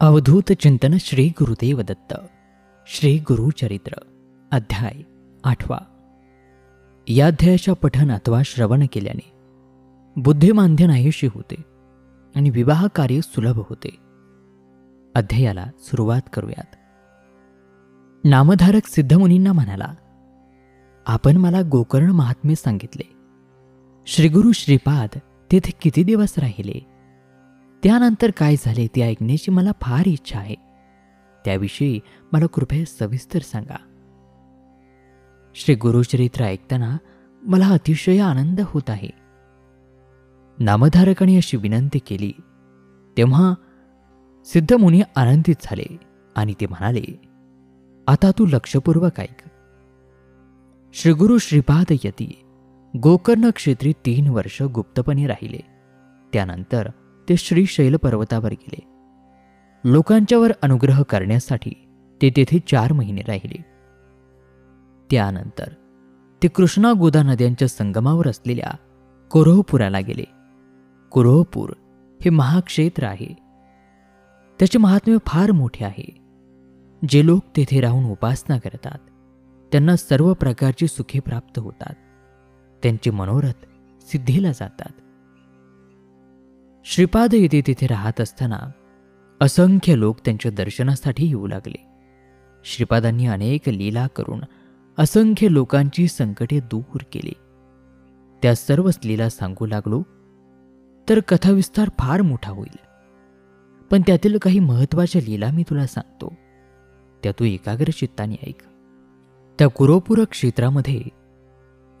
अवधूत चिंतन श्री गुरुदेव दत्त श्री गुरुचरित्र अध्याय 8. या अध्यायाच्या पठन अथवा श्रवण केल्याने बुद्धिमांद्य नाहीशी होते आणि विवाह कार्य सुलभ होते. अध्यायाला सुरुवात करूयात. नामधारक सिद्धमुनींना म्हणाला, आपण मला गोकर्ण महात्म्य सांगितले. श्रीगुरु श्रीपाद तेथे किती दिवस राहिले, त्यानंतर काय झाले ते ऐकण्याची मला फार इच्छा आहे. त्याविषयी मला कृपया सविस्तर सांगा. श्री गुरुचरित्र ऐकताना मला अतिशय आनंद होत आहे. नामधारकाने अशी विनंती केली तेव्हा सिद्धमुनी आनंदित झाले आणि ते म्हणाले, आता तू लक्षपूर्वक ऐक. श्रीगुरु श्रीपाद यती गोकर्ण क्षेत्री 3 वर्ष गुप्तपणे राहिले. त्यानंतर ते श्रीशैल पर्वतावर गेले. लोकांच्यावर अनुग्रह करण्यासाठी ते तेथे 4 महिने राहिले. त्यानंतर ते कृष्णा गोदा नद्यांच्या संगमावर असलेल्या कुरोहपुराला गेले. कुरोहपूर हे महाक्षेत्र आहे. त्याचे महात्म्य फार मोठे आहे. जे लोक तेथे राहून उपासना करतात त्यांना सर्व प्रकारची सुखे प्राप्त होतात. त्यांचे मनोरथ सिद्धीला जातात. श्रीपाद येथे तिथे राहत असताना असंख्य लोक त्यांच्या दर्शनासाठी येऊ लागले. श्रीपादांनी अनेक लीला करून असंख्य लोकांची संकटे दूर केली. त्या सर्व लीला सांगू लागलो तर कथाविस्तार फार मोठा होईल. पण त्यातील काही महत्वाच्या लीला मी तुला सांगतो, त्या तू एकाग्र चित्ताने ऐक. त्या कुरोपुर क्षेत्रामध्ये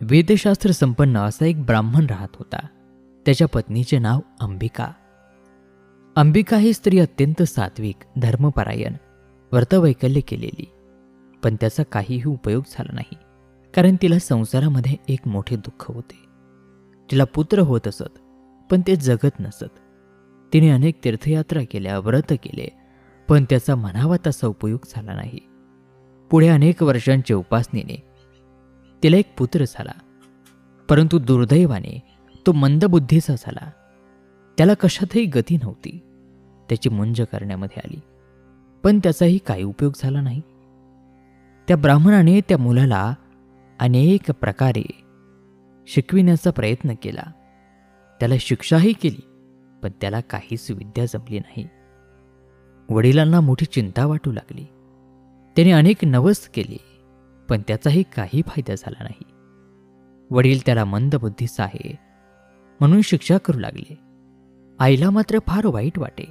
वेदशास्त्र संपन्न असा एक ब्राह्मण राहत होता. त्याच्या पत्नीचे नाव अंबिका. अंबिका ही स्त्री अत्यंत सात्विक, धर्मपरायण, व्रतवैकल्य केलेली. पण त्याचा काहीही उपयोग झाला नाही, कारण तिला संसारामध्ये एक मोठे दुःख होते. तिला पुत्र होत असत पण ते जगत नसत. तिने अनेक तीर्थयात्रा केल्या, व्रत केले, पण त्याचा म्हणावा तसा उपयोग झाला नाही. पुढे अनेक वर्षांच्या उपासनेने तिला एक पुत्र झाला, परंतु दुर्दैवाने तो मंदबुद्धीचा झाला. त्याला कशातही गती नव्हती. त्याची मुंज करण्यामध्ये आली, पण त्याचाही काही उपयोग झाला नाही. त्या ब्राह्मणाने त्या मुलाला अनेक प्रकारे शिकविण्याचा प्रयत्न केला. त्याला शिक्षाही केली, पण त्याला काहीच विद्या जमली नाही. वडिलांना मोठी चिंता वाटू लागली. त्याने अनेक नवस केले, पण त्याचाही काही फायदा झाला नाही. वडील त्याला मंदबुद्धीचा आहे म्हणून शिक्षा करू लागले. आईला मात्र फार वाईट वाटे.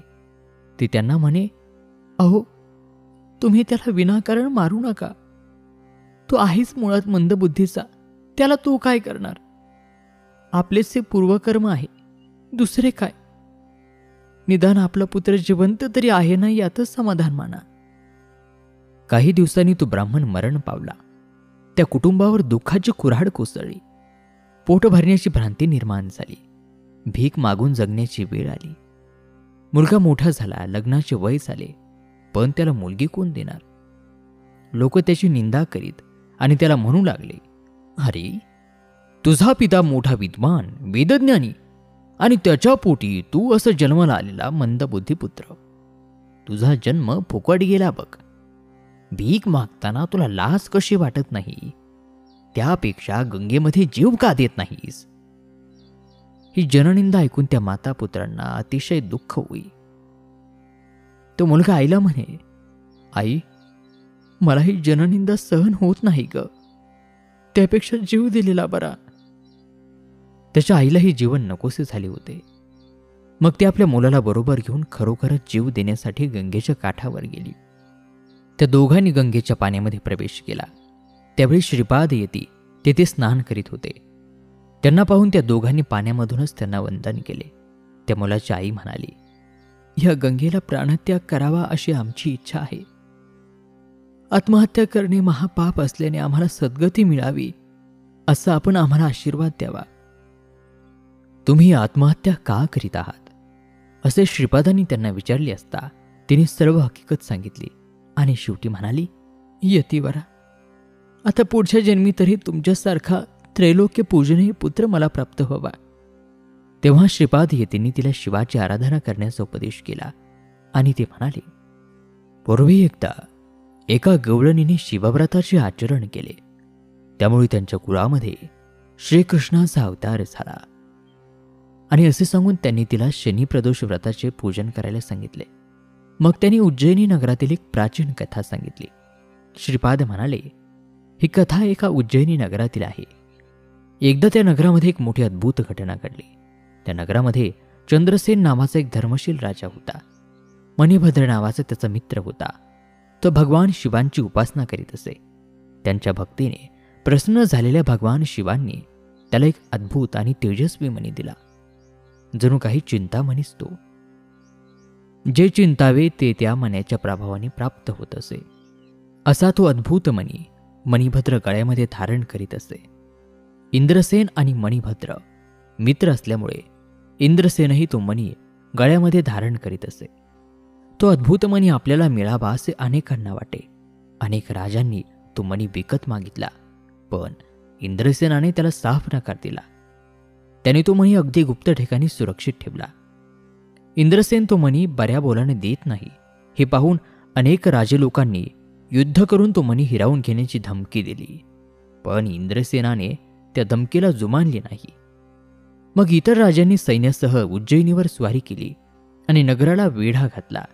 ती त्यांना म्हणे, अहो, तुम्ही त्याला विनाकारण मारू नका. तो आहेच मुळात मंदबुद्धीचा. त्याला तो काय करणार? आपलेच पूर्वकर्म आहे, दुसरे काय? निदान आपला पुत्र जिवंत तरी आहे ना, यातच समाधान माना. काही दिवसांनी तो ब्राह्मण मरण पावला. त्या कुटुंबावर दुःखाची कुऱ्हाड कोसळली. पोट भरण्याची भ्रांती निर्माण झाली. भीक मागून जगण्याची वेळ आली. मुलगा मोठा झाला, लग्नाचे वय झाले, पण त्याला मुलगी कोण देणार? लोक त्याची निंदा करीत आणि त्याला म्हणू लागले, अरे, तुझा पिता मोठा विद्वान, वेदज्ञानी, आणि त्याच्या पोटी तू असं जन्माला आलेला मंदबुद्धी पुत्र. तुझा जन्म फुकट गेला बघ. भीक मागताना तुला लाज कशी वाटत नाही? त्यापेक्षा गंगेमध्ये जीव का देत नाहीस? ही जननिंदा ऐकून त्या माता पुत्रांना अतिशय दुःख होई. तो मुलगा आईला म्हणे, आई, मला ही जननिंदा सहन होत नाही ग. त्यापेक्षा जीव दिलेला बरा. त्याच्या आईला ही जीवन नकोसे झाले होते. मग ती आपल्या मुलाला बरोबर घेऊन खरोखरच जीव देण्यासाठी गंगेच्या काठावर गेली. त्या दोघांनी गंगेच्या पाण्यामध्ये प्रवेश केला. त्यावेळी श्रीपाद येती तेथे स्नान करीत होते. त्यांना पाहून त्या दोघांनी पाण्यामधूनच त्यांना वंदन केले. त्या मुलाची आई म्हणाली, या गंगेला प्राणत्याग करावा अशी आमची इच्छा आहे. आत्महत्या करणे महापाप असल्याने आम्हाला सद्गती मिळावी असा आपण आम्हाला आशीर्वाद द्यावा. तुम्ही आत्महत्या का करीत आहात असे श्रीपादांनी त्यांना विचारले असता तिने सर्व हकीकत सांगितली आणि शेवटी म्हणाली, यतीवरा, आता पुढच्या जन्मी तरी तुमच्यासारखा त्रैलोक्य पूजनीय पुत्र मला प्राप्त व्हावा. तेव्हा श्रीपाद येतींनी तिला शिवाची आराधना करण्याचा उपदेश केला आणि ते म्हणाले, पूर्वी एकदा एका गवळणीने शिवव्रताचे आचरण केले. त्यामुळे त्यांच्या कुळामध्ये श्रीकृष्णाचा अवतार झाला. आणि असे सांगून त्यांनी तिला शनिप्रदोष व्रताचे पूजन करायला सांगितले. मग त्यांनी उज्जैनी नगरातील एक प्राचीन कथा सांगितली. श्रीपाद म्हणाले, ही कथा एका उज्जैनी नगरातील आहे. एकदा त्या नगरामध्ये एक मोठी अद्भुत घटना घडली. त्या नगरामध्ये चंद्रसेन नावाचा एक धर्मशील राजा होता. मणिभद्र नावाचा त्याचा मित्र होता. तो भगवान शिवांची उपासना करीत असे. त्यांच्या भक्तीने प्रसन्न झालेल्या भगवान शिवांनी त्याला एक अद्भुत आणि तेजस्वी मणी दिला. जणू काही चिंतामणीच तो. जे चिंतावे ते त्या मण्याच्या प्रभावाने प्राप्त होत असे. असा तो अद्भुत मणी मणिभद्र गळ्यामध्ये धारण करीत असे. इंद्रसेन आणि मणिभद्र मित्र असल्यामुळे इंद्रसेनही तो मणी गळ्यामध्ये धारण करीत असे. तो अद्भुत मणी आपल्याला मिळावा असे अनेकांना वाटे. अनेक राजांनी तो मणी विकत मागितला, पण इंद्रसेनाने त्याला साफ नकार दिला. त्याने तो मणी अगदी गुप्त ठिकाणी सुरक्षित ठेवला. इंद्रसेन तो मणी बऱ्या बोलाने देत नाही हे पाहून अनेक राजलोकांनी युद्ध करून तो मणी हिरावून घेण्याची धमकी दिली. पण इंद्रसेनाने त्या धमकीला जुमानले नाही. मग इतर राजांनी सैन्यासह उज्जैनीवर स्वारी केली आणि नगराला वेढा घातला.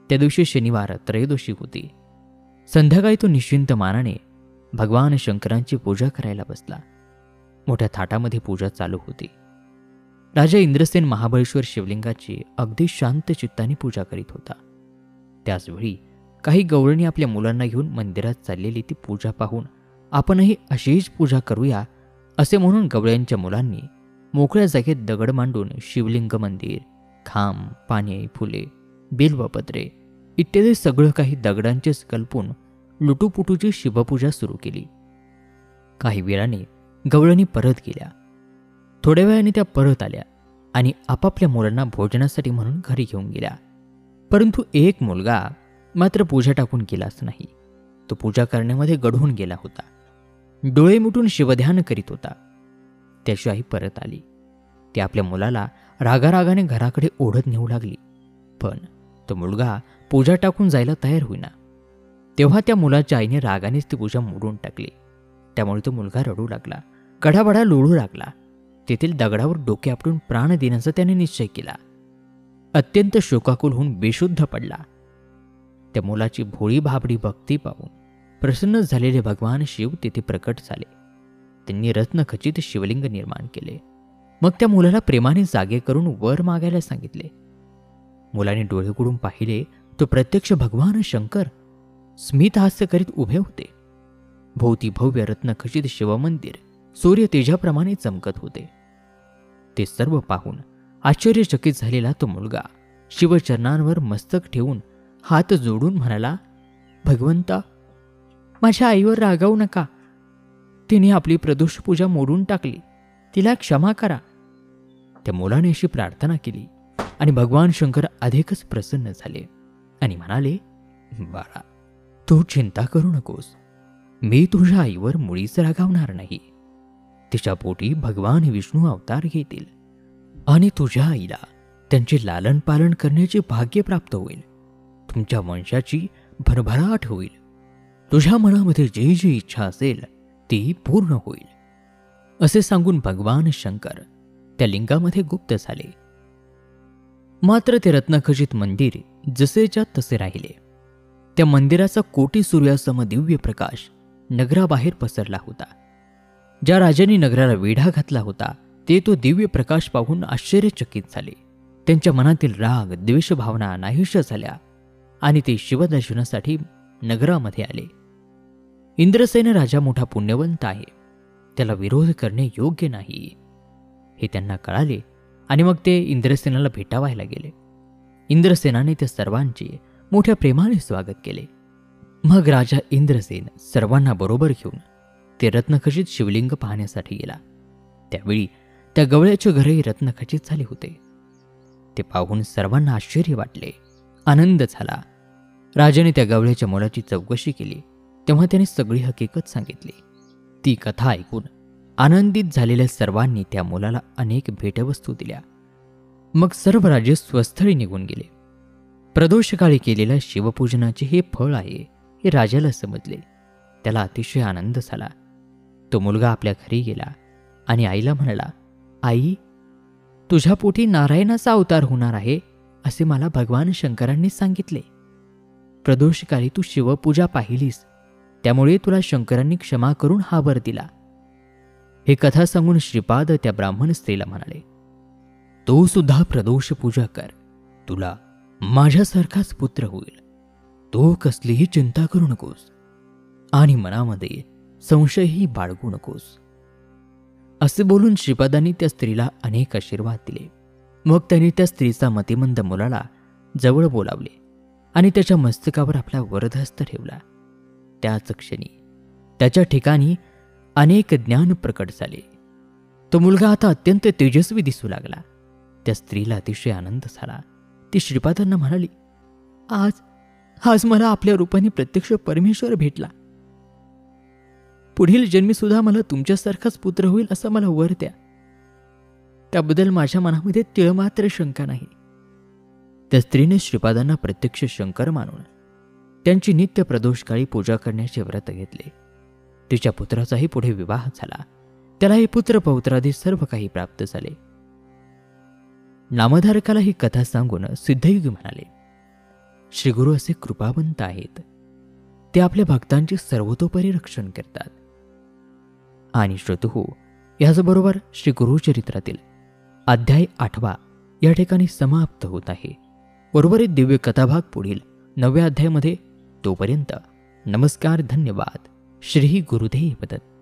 त्या दिवशी शनिवार त्रयोदशी होती. संध्याकाळी तो निश्चिंत मानाने भगवान शंकरांची पूजा करायला बसला. मोठ्या थाटामध्ये पूजा चालू होती. राजा इंद्रसेन महाबळेश्वर शिवलिंगाची अगदी शांत चित्ताने पूजा करीत होता. त्याचवेळी काही गवळणी आपल्या मुलांना घेऊन मंदिरात चाललेली ती पूजा पाहून आपणही अशीच पूजा करूया असे म्हणून गवळ्यांच्या मुलांनी मोकळ्या जागेत दगड मांडून शिवलिंग मंदिर, खांब, पाने, फुले, बिल्वपत्रे इत्यादी सगळं काही दगडांचेच कल्पून लुटूपुटूची शिवपूजा सुरू केली. काही वेळाने गवळणी परत गेल्या. थोड्या वेळाने त्या परत आल्या आणि आपापल्या मुलांना भोजनासाठी म्हणून घरी घेऊन गेल्या. परंतु एक मुलगा मात्र पूजा टाकून गेलाच नाही. तो पूजा करण्यामध्ये गढून गेला होता. डोळे मिटून शिवध्यान करीत होता. त्याची आई परत आली. ती आपल्या मुलाला रागारागाने घराकडे ओढत नेऊ लागली, पण तो मुलगा पूजा टाकून जायला तयार होईना. तेव्हा त्या मुलाच्या आईने रागानेच ती पूजा मोडून टाकली. त्यामुळे तो मुलगा रडू लागला, गडाबडा लोळू लागला. तेथील दगडावर डोके आपटून प्राण देण्याचा त्याने निश्चय केला. अत्यंत शोकाकुल होऊन बेशुद्ध पडला. त्या मुलाची भोळी भाबडी भक्ती पाहून प्रसन्न झालेले भगवान शिव तेथे प्रकट झाले. त्यांनी रत्नखचित शिवलिंग निर्माण केले. मग त्या मुलाला प्रेमाने जागे करून वर मागायला सांगितले. मुलाने डोळे उघडून पाहिले तो प्रत्यक्ष भगवान शंकर स्मित हास्य करीत उभे होते. भोवती भव्य रत्नखचित शिवमंदिर सूर्य तेजाप्रमाणे चमकत होते. ते सर्व पाहून आश्चर्यचकित झालेला तो मुलगा शिवचरणांवर मस्तक ठेवून हात जोडून म्हणाला, भगवंता, माझ्या आईवर रागावू नका. तिने आपली प्रदोष पूजा मोडून टाकली. तिला क्षमा करा. त्या मुलाने अशी प्रार्थना केली आणि भगवान शंकर अधिकच प्रसन्न झाले आणि म्हणाले, बाळा, तू चिंता करू नकोस. मी तुझ्या आईवर मुळीच रागावणार नाही. तिच्या पोटी भगवान विष्णू अवतार घेतील आणि तुझ्या आईला त्यांचे लालन पालन करण्याचे भाग्य प्राप्त होईल. तुमच्या वंशाची भरभराट होईल. तुझ्या मनामध्ये जी जी इच्छा असेल ती पूर्ण होईल. असे सांगून भगवान शंकर त्या गुप्त झाले. मात्र ते रत्नखचित मंदिर जसेच्या तसे राहिले. त्या मंदिराचा कोटी सूर्यासम दिव्य प्रकाश नगराबाहेर पसरला होता. ज्या राजांनी नगराला वेढा घातला होता ते तो दिव्य प्रकाश पाहून आश्चर्यचकित झाले. त्यांच्या मनातील राग द्वेष भावना नाहीशा झाल्या आणि ते शिवदर्शनासाठी नगरामध्ये आले. इंद्रसेन राजा मोठा पुण्यवंत आहे, त्याला विरोध करणे योग्य नाही हे त्यांना कळाले आणि मग ते इंद्रसेनाला भेटावायला गेले. इंद्रसेनाने त्या सर्वांचे मोठ्या प्रेमाने स्वागत केले. मग राजा इंद्रसेन सर्वांना बरोबर घेऊन ते रत्नखचित शिवलिंग पाहण्यासाठी गेला. त्यावेळी त्या गवळ्याचे घरही रत्नखचित झाले होते. ते पाहून सर्वांना आश्चर्य वाटले, आनंद झाला. राजाने त्या गवळ्याच्या मुलाची चौकशी केली तेव्हा त्याने सगळी हकीकत सांगितली. ती कथा ऐकून आनंदित झालेल्या सर्वांनी त्या मुलाला अनेक भेटवस्तू दिल्या. मग सर्व राजे स्वस्थळी निघून गेले. प्रदोषकाळी केलेल्या शिवपूजनाचे हे फळ आहे हे राजाला समजले. त्याला अतिशय आनंद झाला. तो मुलगा आपल्या घरी गेला आणि आईला म्हणाला, आई, तुझ्या पोटी नारायणाचा अवतार होणार आहे असे मला भगवान शंकरांनी सांगितले. प्रदोषकाळी तू शिवपूजा पाहिलीस, त्यामुळे तुला शंकरांनी क्षमा करून हा वर दिला. हे कथा सांगून श्रीपाद त्या ब्राह्मण स्त्रीला म्हणाले, तू सुद्धा प्रदोष पूजा कर, तुला माझ्यासारखाच पुत्र होईल. तो कसलीही चिंता करू नकोस आणि मनामध्ये संशयही बाळगू नकोस. असे बोलून श्रीपादांनी त्या स्त्रीला अनेक आशीर्वाद दिले. मग त्यांनी त्या स्त्रीचा मतिमंद मुलाला जवळ बोलावले आणि त्याच्या मस्तकावर आपला वरदहस्त ठेवला. त्याच क्षणी त्याच्या ठिकाणी अनेक ज्ञान प्रकट झाले. तो मुलगा आता अत्यंत तेजस्वी दिसू लागला. त्या स्त्रीला अतिशय आनंद झाला. ती श्रीपादांना म्हणाली, आज मला आपल्या रूपाने प्रत्यक्ष परमेश्वर भेटला. पुढील जन्मी सुद्धा मला तुमच्यासारखाच पुत्र होईल असा मला वर द्या. त्याबद्दल माझ्या मनामध्ये तिळमात्र शंका नाही. त्या स्त्रीने श्रीपादांना प्रत्यक्ष शंकर मानून त्यांची नित्य प्रदोषकाळी पूजा करण्याचे व्रत घेतले. तिच्या पुत्राचाही पुढे विवाह झाला. त्यालाही पुत्र पौत्रादी सर्व काही प्राप्त झाले. नामधारकाला ही कथा सांगून सिद्धयुगी म्हणाले, श्रीगुरु असे कृपावंत आहेत. ते आपल्या भक्तांचे सर्वतोपरी रक्षण करतात. आणि श्रोतहो, याचबरोबर श्री गुरुचरित्रातील अध्याय 8 या ठिकाणी समाप्त होत आहे. उर्वरित दिव्य कथाभाग पुढील 9व्या अध्यायामध्ये. तोपर्यंत नमस्कार, धन्यवाद. श्री गुरुदेव दत्त.